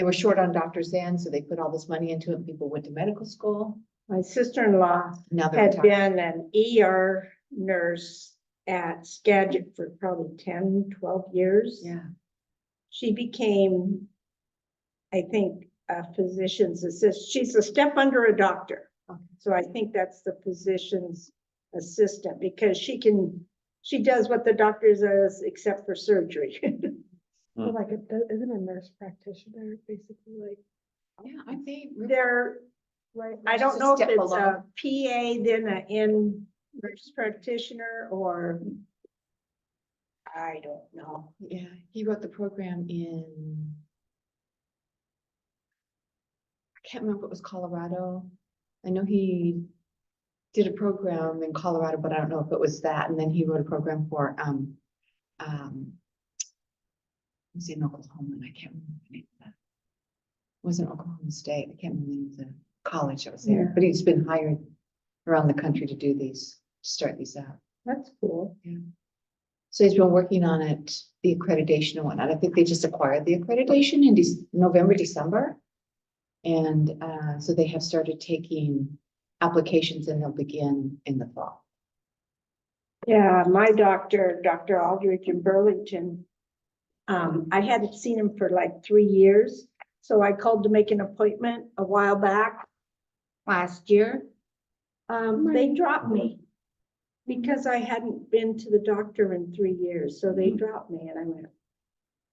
they were short on doctors then, so they put all this money into it and people went to medical school. My sister-in-law Now they're had retired. been an ER nurse at Skagit for probably 10, 12 years. Yeah, She became, I think, a physician's assistant. She's a step under a doctor. okay. So I think that's the physician's assistant because she does what the doctor does except for surgery. So like, isn't a nurse practitioner basically like? Yeah, I think. They're, Right. I Just don't a know if step it's below. a PA, then an in nurse practitioner, or I don't know. Yeah, he wrote the program in. I can't remember if it was Colorado. I know he did a program in Colorado, but I don't know if it was that. And then he wrote a program for, it was in Oklahoma, and I can't remember the name of that. It wasn't Oklahoma State. I can't remember the name of the college that was there, Yeah. but he's been hired around the country to do these, to start these out. That's cool. So he's been working on it, the accreditation and whatnot. I think they just acquired the accreditation in November, December. And so they have started taking applications and they'll begin in the fall. Yeah, my doctor, Dr. Aldrich in Burlington, I hadn't seen him for like 3 years. So I called to make an appointment a while back, last year. They dropped me because I hadn't been to the doctor in 3 years. So they dropped me and I went,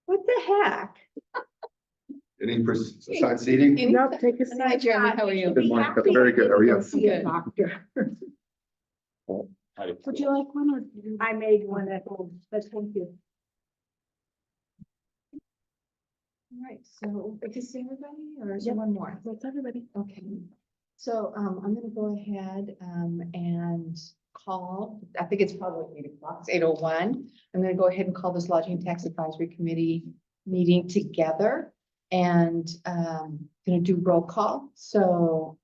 what the heck? Any side seating? Nope, take a Hi, seat. Jeremy, how are you? Good morning. Very good. How are you? See a Good. doctor. Would you like one or? do you- I made one at home, but thank you. All right, so is this everybody or is there Yep. one more? That's everybody. Okay, so I'm gonna go ahead and call, I think it's probably 8 o'clock, it's 8:01. I'm gonna go ahead and call this Lodging Tax Advisory Committee meeting together and gonna do roll call. So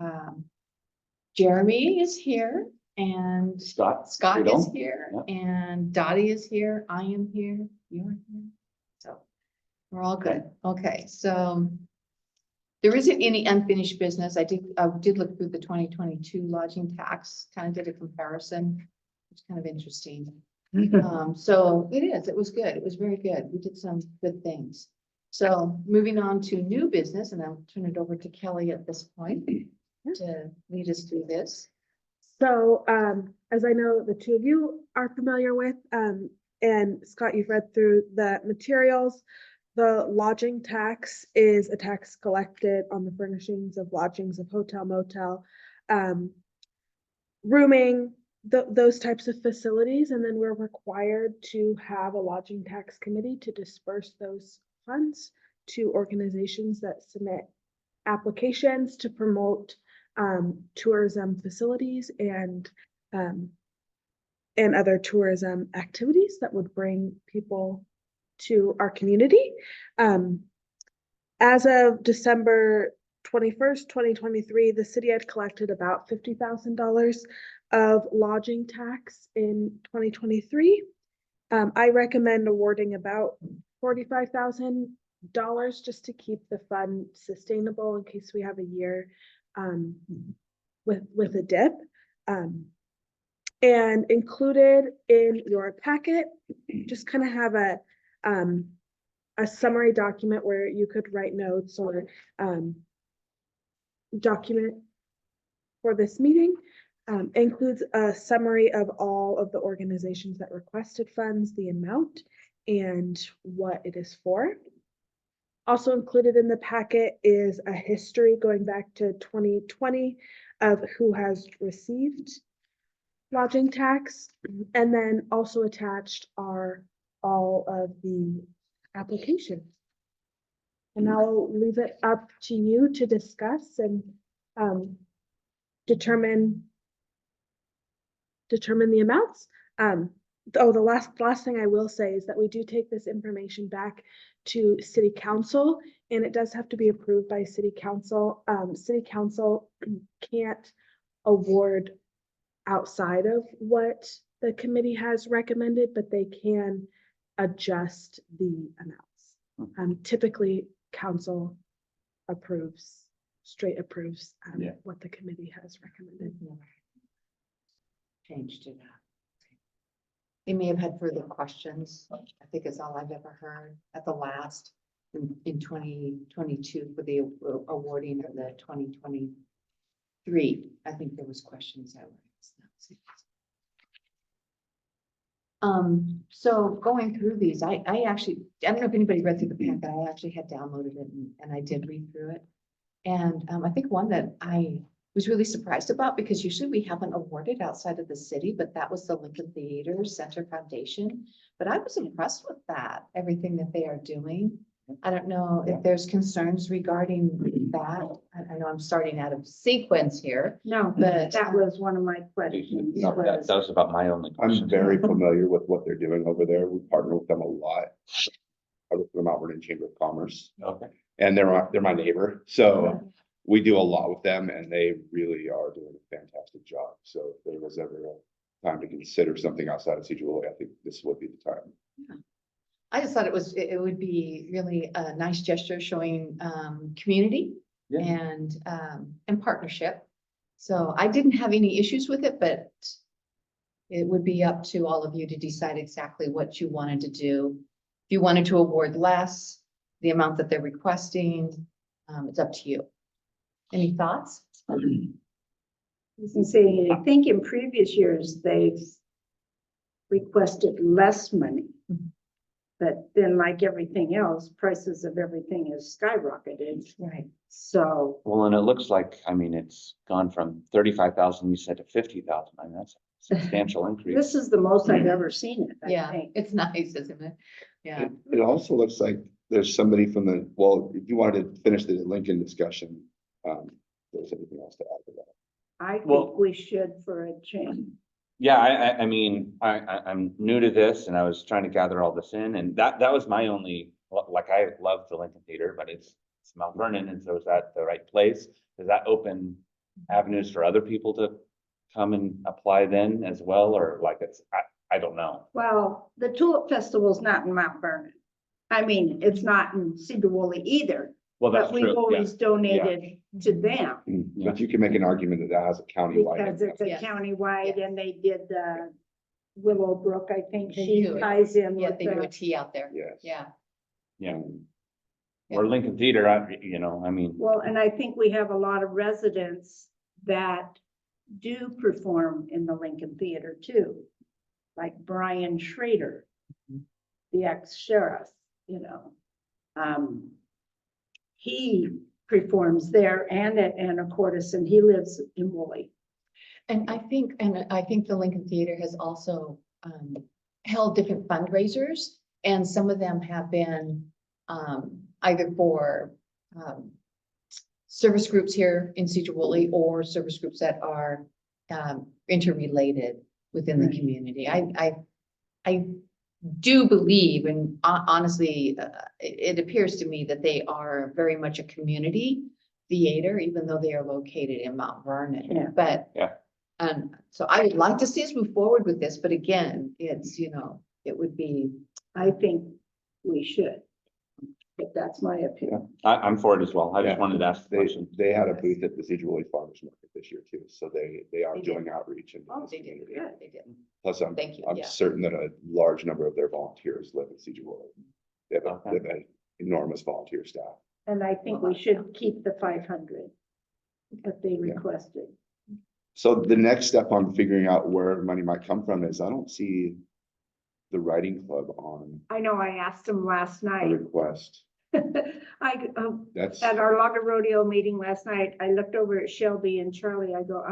Jeremy is here and Scott. Scott is Freedom. here Yeah. and Dottie is here. I am here. You're here. So we're all good. Okay, so there isn't any unfinished business. I did look through the 2022 lodging tax, kind of did a comparison. It's kind of interesting. So it was good. It was very good. We did some good things. So moving on to new business, and I'll turn it over to Kelly at this point to lead us through this. So, as I know the two of you are familiar with, and Scott, you've read through the materials. The lodging tax is a tax collected on the furnishings of lodgings of hotel, motel, rooming, those types of facilities. And then we're required to have a lodging tax committee to disperse those funds to organizations that submit applications to promote tourism facilities and other tourism activities that would bring people to our community. As of December 21st, 2023, the city had collected about $50,000 of lodging tax in 2023. I recommend awarding about $45,000 just to keep the fund sustainable in case we have a year with a dip. And included in your packet, just kind of have a summary document where you could write notes or document for this meeting. Includes a summary of all of the organizations that requested funds, the amount, and what it is for. Also included in the packet is a history going back to 2020 of who has received lodging tax, and then also attached are all of the applications. And I'll leave it up to you to discuss and determine the amounts. The last thing I will say is that we do take this information back to city council, and it does have to be approved by city council. City council can't award outside of what the committee has recommended, but they can adjust the amounts. Typically council straight approves Yeah. what the committee has recommended. Changed it up. They may have had further questions. I think it's all I've ever heard at the last in 2022 for the awarding of the 2023. I think there was questions that were asked. So going through these, I actually, I don't know if anybody read through the packet. I actually had downloaded it and I did read through it. And I think one that I was really surprised about, because usually we haven't awarded outside of the city, but that was the Lincoln Theater Center Foundation. But I was impressed with that, everything that they are doing. I don't know if there's concerns regarding that. I know I'm starting out of sequence here, No, but that was one of my questions. No, that was about my only question. I'm very familiar with what they're doing over there. We partner with them a lot. I work for the Mount Vernon Chamber of Commerce, Okay. and they're my neighbor, so we do a lot with them, and they really are doing a fantastic job. So if there was ever a time to consider something outside of Sedro-Woolley, I think this would be the time. I just thought it would be really a nice gesture showing community Yeah. and partnership. So I didn't have any issues with it, but it would be up to all of you to decide exactly what you wanted to do. If you wanted to award less, the amount that they're requesting, it's up to you. Any thoughts? And say, I think in previous years, they've requested less money. But then like everything else, prices of everything is skyrocketed. Right. So Well, and it looks like, I mean, it's gone from 35,000, you said, to 50,000. I mean, that's a substantial increase. this is the most I've ever seen it, I Yeah, think. it's nice, isn't it? Yeah. It also looks like there's somebody from the, well, if you wanted to finish the Lincoln discussion, there's anything else to add to that? I Well- think we should for a change. Yeah, I mean, I'm new to this and I was trying to gather all this in, and that was my only, like, I love the Lincoln Theater, but it's Mount Vernon, and so is that the right place? Does that open avenues for other people to come and apply then as well, or like I don't know. Well, the Tulip Festival's not in Mount Vernon. I mean, it's not in Sedro-Woolley either, Well, that's but we've true, yeah. always donated to them. Yeah. But you can make an argument that that has a countywide. Because it's a Yes. countywide Yes. and they did Willowbrook, I think They she do it. ties in Yeah, with they do a the, tea out there. Yes. Yeah. Yeah. Yeah. Or Lincoln Theater, I mean, well, and I think we have a lot of residents that do perform in the Lincoln Theater too. Like Brian Schrader, the ex-sheriff, you know. He performs there and at Anacortes, and he lives in Woolley. And I think the Lincoln Theater has also held different fundraisers, and some of them have been either for service groups here in Sedro-Woolley or service groups that are interrelated within the Right. community. I do believe, and honestly, it appears to me that they are very much a community theater, even though they are located in Mount Vernon. Yeah. But Yeah. So I would like to see us move forward with this, but again, it's, it would be, I think we should. But that's my opinion. I'm for it as well. I just Yeah. wanted to ask the question. They had a booth at the Sedro-Woolley Farmers Market this year too, so they are They did. doing outreach in oh, this they did, community. good, they did. Plus, Thank you, I'm yeah. certain that a large number of their volunteers live in Sedro-Woolley. They have Okay. an enormous volunteer staff. And I think we should keep the 500 that they Yeah. requested. So the next step on figuring out where money might come from is I don't see the writing club on I know I asked them last a night. request. That's, At our Lager Rodeo meeting last night, I looked over at Shelby and Charlie. I go,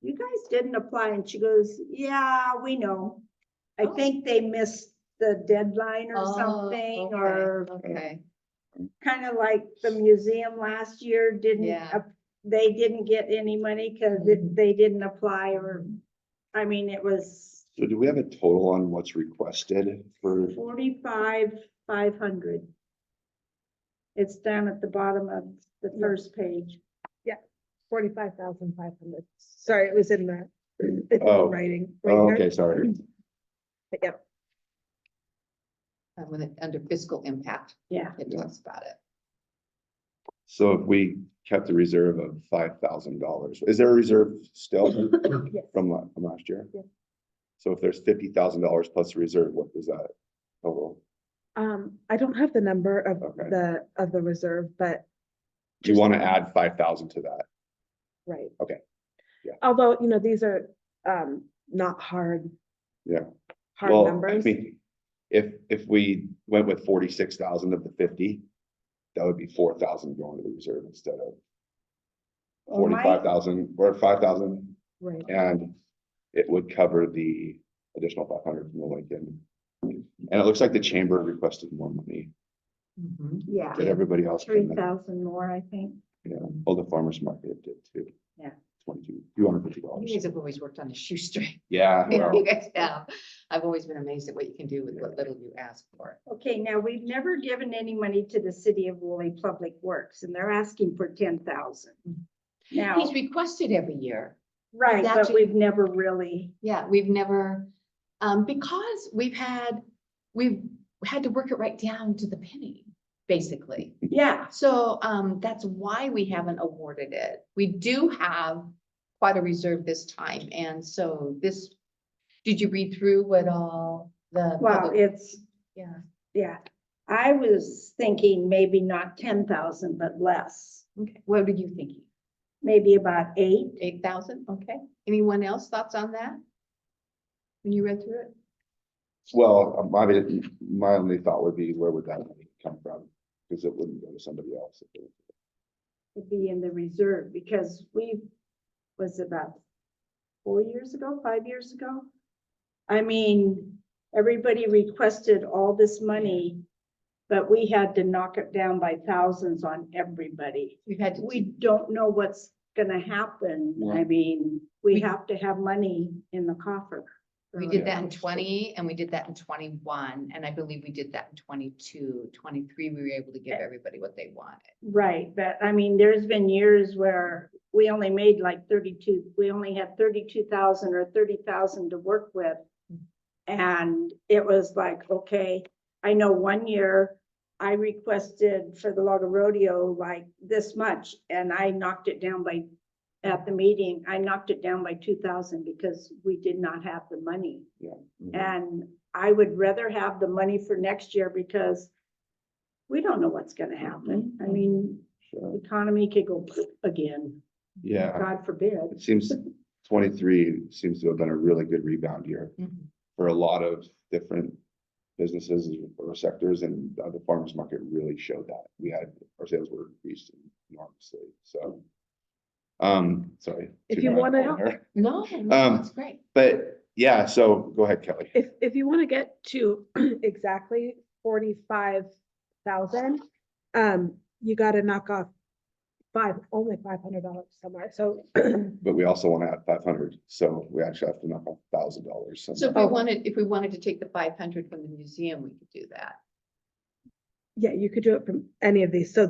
you guys didn't apply. And she goes, yeah, we know. I Oh. think they missed the deadline or Oh, something, okay, or okay, kind of like the museum last year didn't, Yeah. they didn't get any money because Mhm. they didn't apply, or, I mean, it was so do we have a total on what's requested for, 45,500. It's down at the bottom of the first page. 45,500. Sorry, it was in the, it's in the Oh. writing. oh, right here. okay, sorry. But yeah, with it under fiscal impact, Yeah. it talks about it. So if we kept a reserve of $5,000, is there a reserve still Yes. from last year? Yeah. So if there's $50,000 plus a reserve, what is that total? I don't have the number of Okay. the reserve, but Do you just- want to add 5,000 to that? right. Okay. Yeah. Although, these are not hard. Yeah. Hard Well, I numbers. mean, if we went with 46,000 of the 50, that would be 4,000 going to the reserve instead of Well, my- 45,000 or 5,000. Right. And it would cover the additional 500 from the Lincoln. And it looks like the chamber requested more money. Yeah, Did everybody else? come in? 3,000 more, I think. Yeah, oh, the farmer's market did too. Yeah. $250. You guys have always worked on a shoestring. Yeah, Yeah. well, You guys have. I've always been amazed at what you can do with what little you ask for. Okay, now we've never given any money to the city of Woolley Public Works, and they're asking for 10,000. Now, He's requested every year. right, but actually- we've never really, Yeah, we've never, because we've had to work it right down to the penny, basically. yeah, So, that's why we haven't awarded it. We do have quite a reserve this time, and so did you read through what all the? well, public- it's, Yeah, yeah. I was thinking maybe not 10,000, but less, okay, what were you thinking? maybe about 8. 8,000, okay. Anyone else thoughts on that? When you read through it? well, my only thought would be, where would that money come from? Because it wouldn't go to somebody else. Would be in the reserve, because was about 4 years ago, 5 years ago? I mean, everybody requested all this money, but we had to knock it down by thousands on everybody. We've had to. We don't know what's gonna happen. I mean, we have to have money in the coffer. We did that in 20 and we did that in 21, and I believe we did that in 22, 23, we were able to give everybody what they wanted. Right, but I mean, there's been years where we only made like 32, we only had 32,000 or 30,000 to work with. And it was like, okay, I know one year I requested for the Logger Rodeo like this much, and I knocked it down at the meeting, I knocked it down by 2,000 because we did not have the money. And I would rather have the money for next year because we don't know what's gonna happen. I mean, Sure. the economy could go again, Yeah, God forbid. it seems 23 seems to have been a really good rebound year for a lot of different businesses or sectors, and the farmers market really showed that. Our sales were increased enormously, so. Sorry. If too you much wanna- there. No, Um, that's great. But yeah, so go ahead, Kelly. If you want to get to exactly 45,000, you got to knock off only $500 somewhere. So But we also want to add 500, so we actually have to knock off $1,000. So somewhere. if we wanted to take the 500 from the museum, we could do that. yeah, you could do it from any of these. So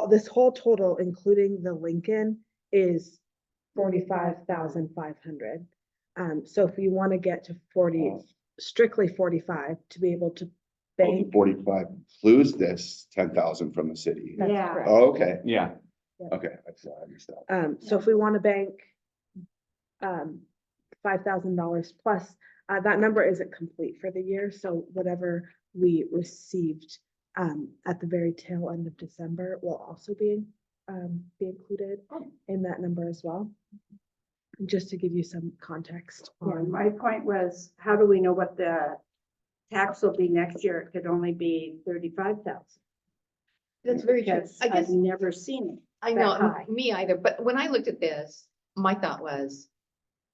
this whole total, including the Lincoln, is 45,500. So if you want to get to 40, strictly 45 to be able to Oh, the bank. 45 includes this 10,000 from the city. That's Yeah. correct. Oh, okay, Yeah, okay, I missed that. So if we want to bank $5,000 plus, that number isn't complete for the year. So whatever we received at the very tail end of December will also be included in that number as well. Just to give you some context Yeah, on. my point was, how do we know what the tax will be next year? It could only be 35,000. That's very true. Because I I've guess, never seen it. I that know, high. me either, but when I looked at this, my thought was,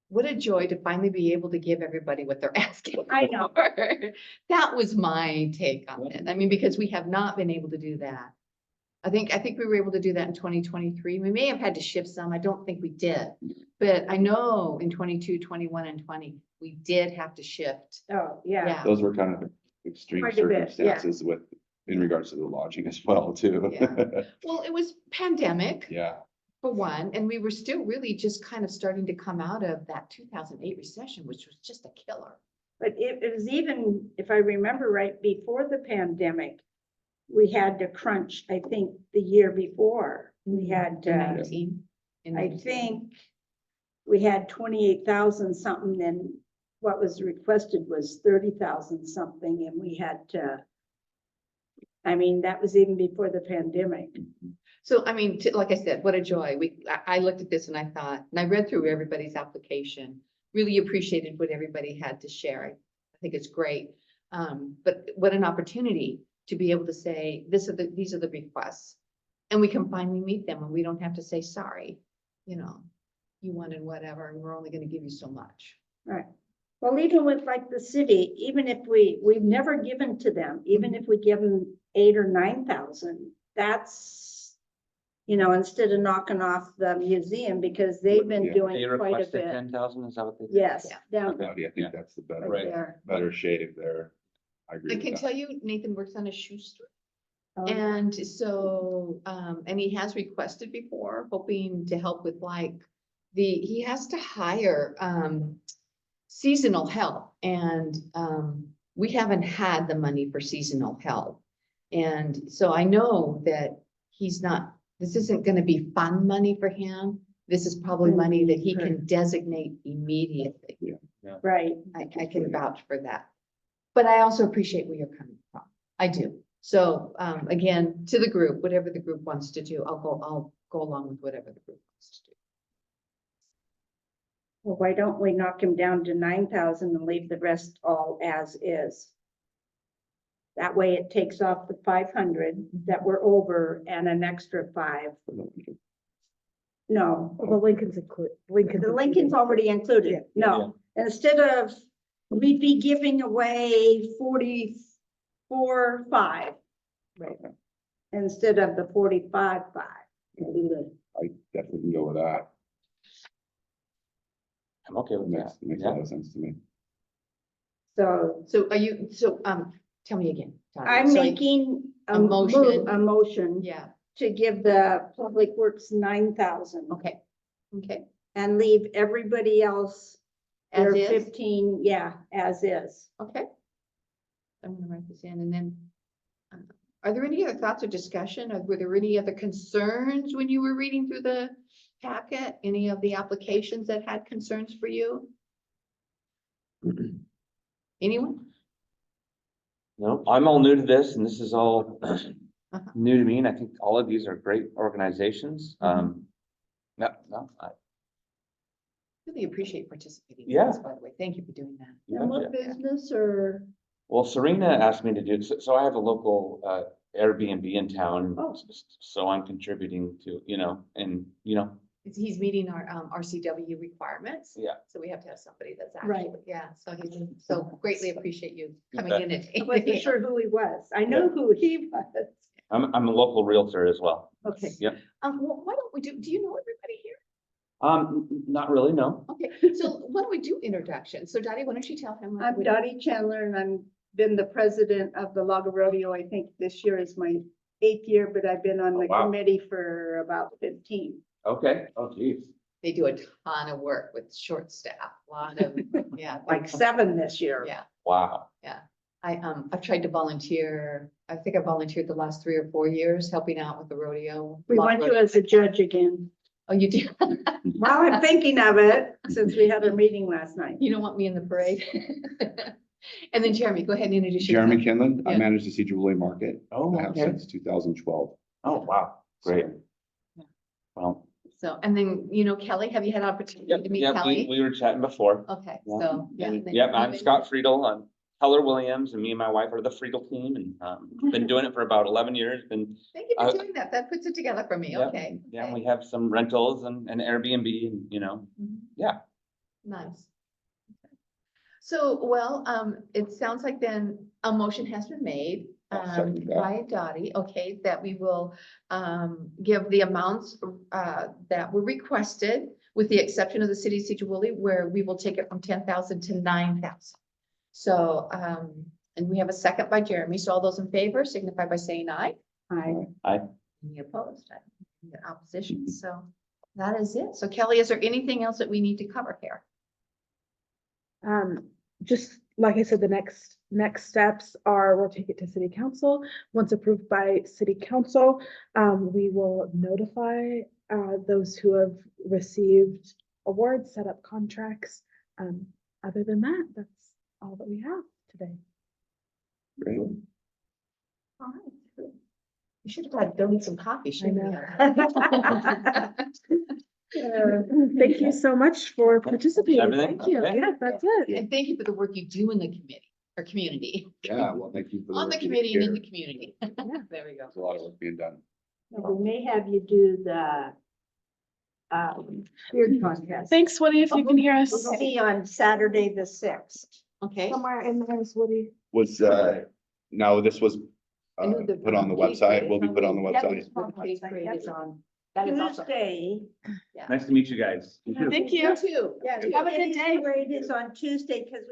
what a joy to finally be able to give everybody what they're asking. I know. for. That was my take on it. I mean, because we have not been able to do that. I think we were able to do that in 2023. We may have had to shift some. I don't think we did. But I know in 22, 21, and 20, we did have to shift. Oh, yeah. Yeah. Those were kind of extreme Quite a bit, yeah. circumstances in regards to the lodging as well, too. Well, it was pandemic Yeah, for one, and we were still really just kind of starting to come out of that 2008 recession, which was just a killer. But it was even, if I remember right, before the pandemic, we had to crunch, I think, the year before. We had, 19. in I 19. think we had 28,000 something, and what was requested was 30,000 something, and we had to, I mean, that was even before the pandemic. So, I mean, like I said, what a joy. I looked at this and I thought, and I read through everybody's application, really appreciated what everybody had to share. I think it's great. But what an opportunity to be able to say, these are the requests. And we can finally meet them and we don't have to say, sorry, you wanted whatever, and we're only gonna give you so much. Right. Well, even with like the city, even if we've never given to them, even if we give them 8,000 or 9,000, that's, instead of knocking off the museum, because they've been Yeah. doing They quite a requested bit. 10,000, is that what they did? Yes, Yeah. down Dowdy, I think that's the better, right there. better shade there. I agree I with can that. tell you, Nathan works on a shoe store. Oh, And so, and he has requested before, hoping to help with like he has to hire, seasonal help, and, we haven't had the money for seasonal help. And so I know that this isn't gonna be fun money for him. This is probably money that he can designate immediately. right. I can vouch for that. But I also appreciate where you're coming from. I do. So, again, to the group, whatever the group wants to do, I'll go along with whatever the group wants to do. Well, why don't we knock him down to 9,000 and leave the rest all as is? That way it takes off the 500 that we're over and an extra 5. No, Well, the Lincoln's the Lincoln's already included. No, instead of, we'd be giving away 44,500 Right. instead of the 45,500. I definitely go with that. I'm okay It with makes, that. it makes a Yeah. lot of sense to me. So So tell me again. Dottie. I'm So making a motion. a motion Yeah, to give the Public Works 9,000 okay, okay. and leave everybody else As their is? 15, yeah, as is. Okay. I'm gonna write this in, and then, are there any other thoughts or discussion? Or were there any other concerns when you were reading through the packet? Any of the applications that had concerns for you? Anyone? No, I'm all new to this and this is all Uh-huh. new to me. And I think all of these are great organizations. Mhm. No, Really appreciate participating. in Yeah. this, by the way. Thank you for doing that. And what business or, Well, Serena asked me to do, so I have a local Airbnb in town. Oh. So I'm contributing to, and, He's meeting our RCW requirements. Yeah. So we have to have somebody that's Right. actually, yeah, so greatly appreciate you You coming bet. in and. I wasn't sure who he was. I know who he was. I'm a local realtor as well. Okay. Why don't we do you know everybody here? Not really, no. Okay, so why don't we do introductions? So Dottie, why don't you tell him? I'm Dottie Chandler and I'm been the president of the Lago Rodeo. I think this year is my 8th year, but I've been on Oh, the wow. committee for about 15. Okay. Oh, geez. They do a ton of work with short staff, a lot of, yeah. Like 7 this year. Yeah, Wow. I've tried to volunteer. I think I volunteered the last 3 or 4 years, helping out with the rodeo. We Lot went to rodeo. as a judge again. Oh, you do? Well, I'm thinking of it since we had our meeting last night. You don't want me in the parade? And then Jeremy, go ahead and introduce yourself. Jeremy Kinlan, I Yeah. manage the Sedro-Woolley market. Oh, I have okay. since 2012. Oh, wow. Great. Yeah. Well, So, and then, Kelly, have you had opportunity yep, to meet yep, Kelly? we were chatting before. Okay, Yeah. so, yeah. And, then yep, you I'm and- Scott Friedel. I'm Keller Williams and me and my wife are the Friedel team and been doing it for about 11 years. Been, Thank you for Uh, doing that. That puts it together for me. Yep. Okay. yeah, okay. we have some rentals and Airbnb and, Mhm. yeah. Nice. Okay. So, well, it sounds like then a motion has been made I'll second that. by Dottie, okay, that we will give the amounts that were requested, with the exception of the city of Sedro-Woolley, where we will take it from 10,000 to 9,000. So, and we have a second by Jeremy. So all those in favor signify by saying aye. Any opposed? Any opposition? So that is it. So Kelly, is there anything else that we need to cover here? Just like I said, the next steps are we'll take it to city council. Once approved by city council, we will notify those who have received awards, set up contracts. Other than that, that's all that we have today. Great. All right. You should have had Billy some coffee, shouldn't you? Thank you so much for participating. Everything? Thank you. Okay. Yeah, that's it. And thank you for the work you do in the committee, or community, Yeah, well, thank you for. on the work you committee and in did the here. community. There we go. There's a lot of work being done. We may have you do the beard contest. Thanks, Woody, if you can hear us. We'll see on Saturday, the 6th. Okay. Somewhere in there is Woody. Was, no, this was I know the put on the cake website, is will be put on the on website. The cake parade is on. That is also. Tuesday. Nice to meet you guys. Thank you. You too. Yeah, Have a good day. Parade is on Tuesday because we